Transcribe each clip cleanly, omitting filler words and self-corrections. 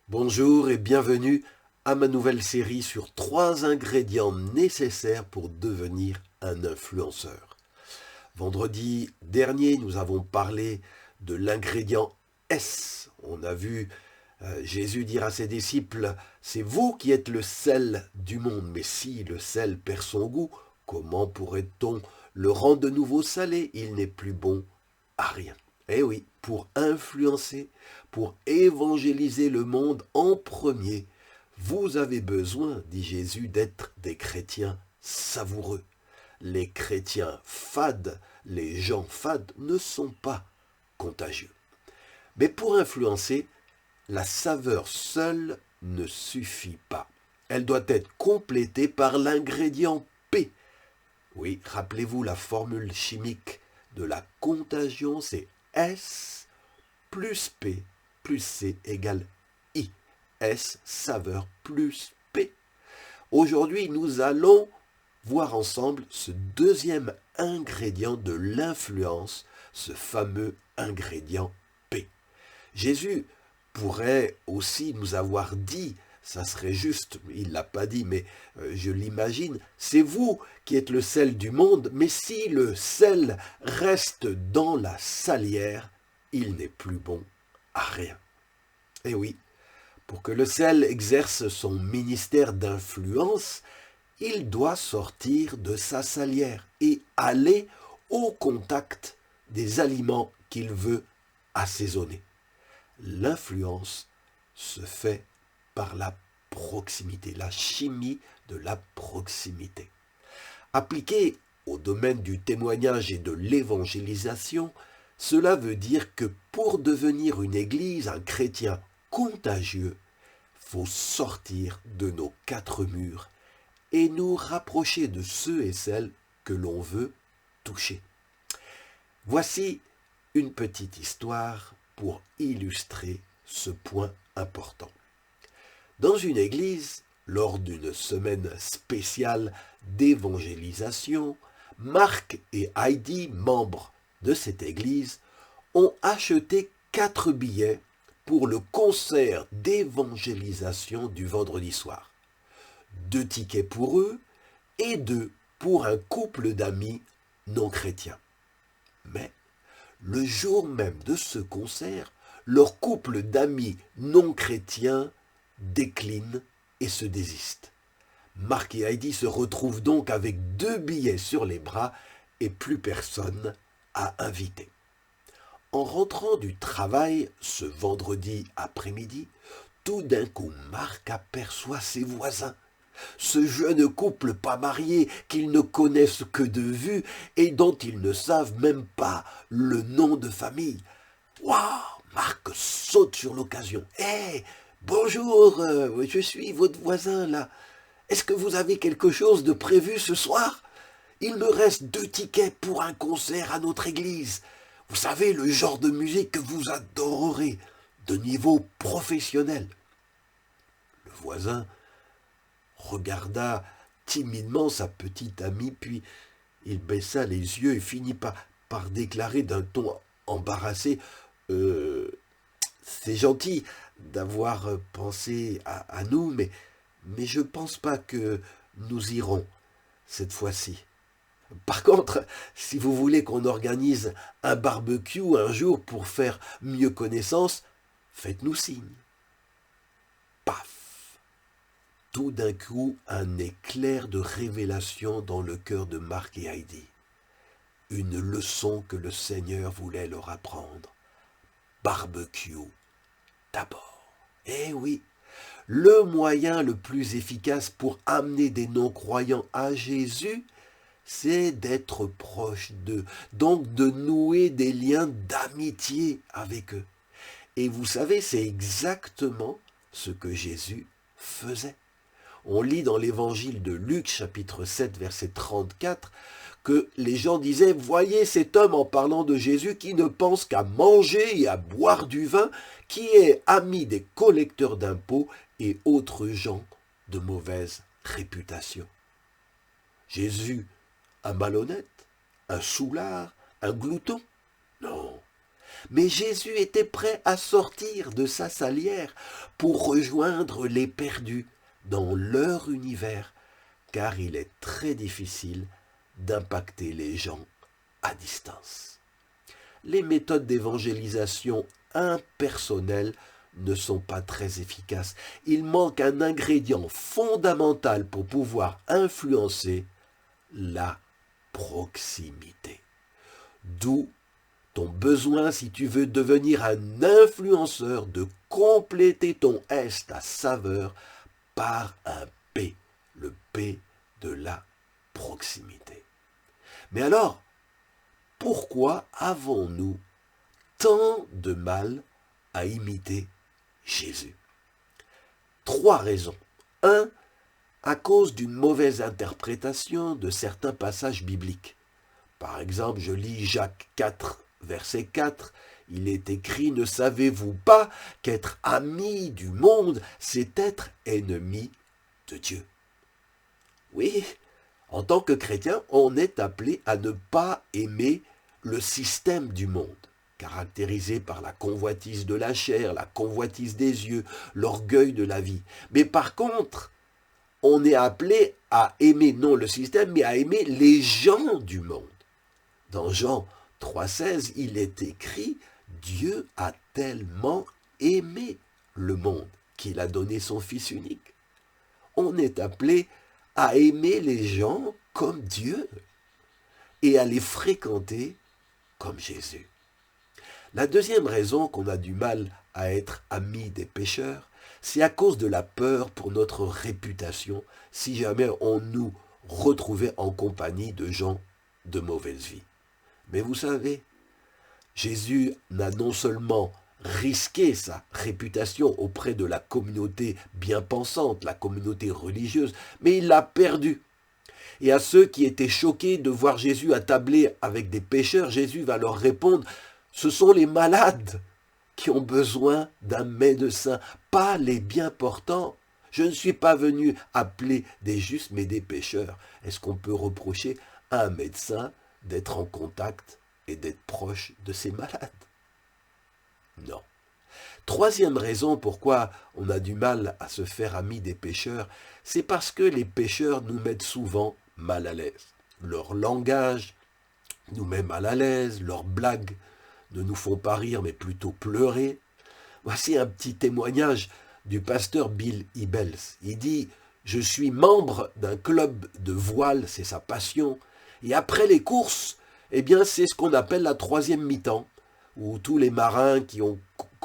Bonjour et bienvenue à ma nouvelle série sur 3 ingrédients nécessaires pour devenir un influenceur. Vendredi dernier, nous avons parlé de l'ingrédient S. On a vu Jésus dire à ses disciples, c'est vous qui êtes le sel du monde, mais si le sel perd son goût, comment pourrait-on le rendre de nouveau salé? Il n'est plus bon à rien. Eh oui, pour influencer, pour évangéliser le monde en premier, vous avez besoin, dit Jésus, d'être des chrétiens savoureux. Les chrétiens fades, les gens fades ne sont pas contagieux. Mais pour influencer, la saveur seule ne suffit pas. Elle doit être complétée par l'ingrédient P. Oui, rappelez-vous la formule chimique de la contagion, c'est S plus P plus C égale I. S, saveur plus P. Aujourd'hui, nous allons voir ensemble ce deuxième ingrédient de l'influence, ce fameux ingrédient P. Jésus pourrait aussi nous avoir dit, ça serait juste, il ne l'a pas dit, mais je l'imagine, c'est vous qui êtes le sel du monde, mais si le sel reste dans la salière, il n'est plus bon à rien. Et oui, pour que le sel exerce son ministère d'influence, il doit sortir de sa salière et aller au contact des aliments qu'il veut assaisonner. L'influence se fait par la proximité, la chimie de la proximité. Appliquée au domaine du témoignage et de l'évangélisation, cela veut dire que pour devenir une église, un chrétien contagieux, faut sortir de nos 4 murs et nous rapprocher de ceux et celles que l'on veut toucher. Voici une petite histoire pour illustrer ce point important. Dans une église, lors d'une semaine spéciale d'évangélisation, Marc et Heidi, membres de cette église, ont acheté 4 billets pour le concert d'évangélisation du vendredi soir. 2 tickets pour eux et 2 pour un couple d'amis non chrétiens. Mais le jour même de ce concert, leur couple d'amis non chrétiens décline et se désiste. Marc et Heidi se retrouvent donc avec 2 billets sur les bras et plus personne à inviter. En rentrant du travail ce vendredi après-midi, tout d'un coup Marc aperçoit ses voisins. Ce jeune couple pas marié qu'ils ne connaissent que de vue et dont ils ne savent même pas le nom de famille. Waouh! Marc saute sur l'occasion. Hé, bonjour, je suis votre voisin là. Est-ce que vous avez quelque chose de prévu ce soir? Il me reste 2 tickets pour un concert à notre église. Vous savez, le genre de musique que vous adorerez, de niveau professionnel. Le voisin regarda timidement sa petite amie, puis il baissa les yeux et finit par déclarer d'un ton embarrassé c'est gentil d'avoir pensé à nous, mais je pense pas que nous irons cette fois-ci. Par contre, si vous voulez qu'on organise un barbecue un jour pour faire mieux connaissance, faites-nous signe. Paf! Tout d'un coup, un éclair de révélation dans le cœur de Marc et Heidi. Une leçon que le Seigneur voulait leur apprendre. Barbecue d'abord. Eh oui, le moyen le plus efficace pour amener des non-croyants à Jésus, c'est d'être proche d'eux, donc de nouer des liens d'amitié avec eux. Et vous savez, c'est exactement ce que Jésus faisait. On lit dans l'évangile de Luc, chapitre 7, verset 34, que les gens disaient « Voyez cet homme en parlant de Jésus qui ne pense qu'à manger et à boire du vin, qui est ami des collecteurs d'impôts et autres gens de mauvaise réputation. » Jésus, un malhonnête, un soulard, un glouton? Non. Mais Jésus était prêt à sortir de sa salière pour rejoindre les perdus dans leur univers, car il est très difficile d'impacter les gens à distance. Les méthodes d'évangélisation impersonnelles ne sont pas très efficaces. Il manque un ingrédient fondamental pour pouvoir influencer: la proximité. D'où ton besoin, si tu veux devenir un influenceur, de compléter ton est à saveur par un P, le P de la proximité. Mais alors, pourquoi avons-nous tant de mal à imiter Jésus? 3 raisons. 1. À cause d'une mauvaise interprétation de certains passages bibliques. Par exemple, je lis Jacques 4, verset 4. Il est écrit: ne savez-vous pas qu'être ami du monde, c'est être ennemi de Dieu? Oui, en tant que chrétien, on est appelé à ne pas aimer le système du monde, caractérisé par la convoitise de la chair, la convoitise des yeux, l'orgueil de la vie. Mais par contre, on est appelé à aimer non le système, mais à aimer les gens du monde. Dans Jean 3,16, il est écrit: Dieu a tellement aimé le monde qu'il a donné son Fils unique. On est appelé à aimer les gens comme Dieu et à les fréquenter comme Jésus. La deuxième raison qu'on a du mal à être amis des pécheurs, c'est à cause de la peur pour notre réputation si jamais on nous retrouvait en compagnie de gens de mauvaise vie. Mais vous savez, Jésus n'a non seulement risqué sa réputation auprès de la communauté bien pensante, la communauté religieuse, mais il l'a perdue. Et à ceux qui étaient choqués de voir Jésus attabler avec des pécheurs, Jésus va leur répondre: ce sont les malades qui ont besoin d'un médecin, pas les bien portants. Je ne suis pas venu appeler des justes, mais des pécheurs. Est-ce qu'on peut reprocher à un médecin d'être en contact et d'être proche de ces malades? Non. Troisième raison pourquoi on a du mal à se faire ami des pécheurs, c'est parce que les pécheurs nous mettent souvent mal à l'aise. Leur langage nous met mal à l'aise, leurs blagues ne nous font pas rire mais plutôt pleurer. Voici un petit témoignage du pasteur Bill Hybels. Il dit: je suis membre d'un club de voile, c'est sa passion, et après les courses, eh bien c'est ce qu'on appelle la troisième mi-temps, où tous les marins qui ont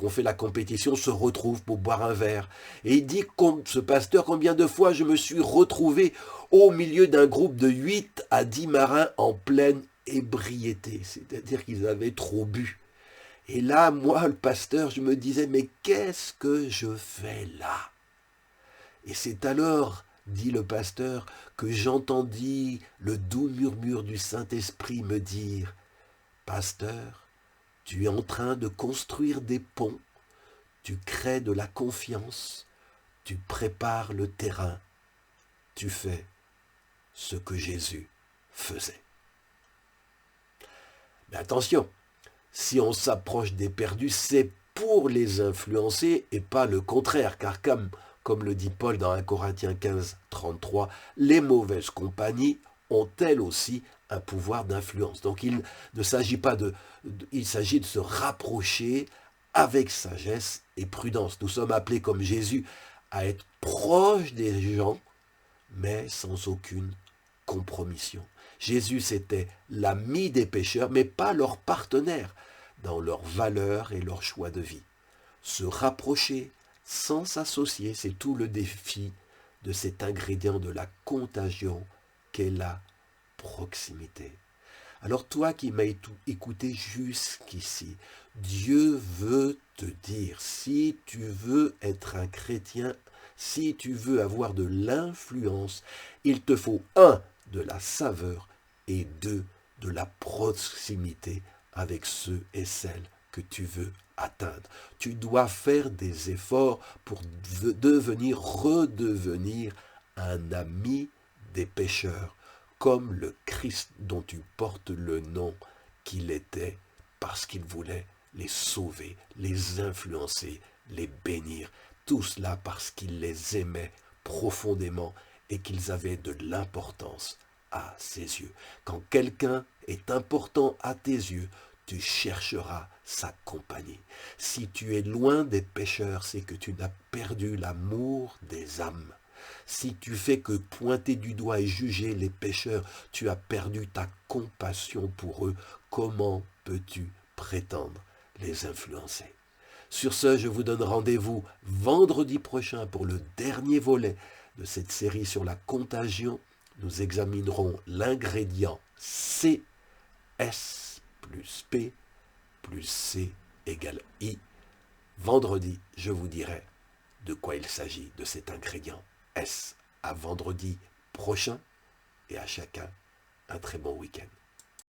fait la compétition se retrouvent pour boire un verre. Et il dit, ce pasteur, combien de fois je me suis retrouvé au milieu d'un groupe de 8 à 10 marins en pleine ébriété, c'est-à-dire qu'ils avaient trop bu. Et là, moi, le pasteur, je me disais: mais qu'est-ce que je fais là? Et c'est alors, dit le pasteur, que j'entendis le doux murmure du Saint-Esprit me dire: pasteur, tu es en train de construire des ponts, tu crées de la confiance, tu prépares le terrain, tu fais ce que Jésus faisait. Mais attention, si on s'approche des perdus, c'est pour les influencer et pas le contraire, car comme le dit Paul dans 1 Corinthiens 15, 33, les mauvaises compagnies ont elles aussi un pouvoir d'influence. Donc il ne s'agit pas il s'agit de se rapprocher avec sagesse et prudence. Nous sommes appelés comme Jésus à être proches des gens, mais sans aucune compromission. Jésus, c'était l'ami des pécheurs, mais pas leur partenaire dans leurs valeurs et leurs choix de vie. Se rapprocher sans s'associer, c'est tout le défi de cet ingrédient de la contagion qu'est la proximité. Alors toi qui m'as écouté jusqu'ici, Dieu veut te dire, si tu veux être un chrétien, si tu veux avoir de l'influence, il te faut 1, de la saveur, et 2, de la proximité avec ceux et celles que tu veux atteindre. Tu dois faire des efforts pour redevenir un ami des pécheurs, comme le Christ dont tu portes le nom qu'il était, parce qu'il voulait les sauver, les influencer, les bénir. Tout cela parce qu'il les aimait profondément et qu'ils avaient de l'importance à ses yeux. Quand quelqu'un est important à tes yeux, tu chercheras sa compagnie. Si tu es loin des pécheurs, c'est que tu n'as perdu l'amour des âmes. Si tu fais que pointer du doigt et juger les pécheurs, tu as perdu ta compassion pour eux. Comment peux-tu prétendre les influencer? Sur ce, je vous donne rendez-vous vendredi prochain pour le dernier volet de cette série sur la contagion. Nous examinerons l'ingrédient C, S plus P plus C égale I. Vendredi, je vous dirai de quoi il s'agit de cet ingrédient S. À vendredi prochain et à chacun un très bon week-end.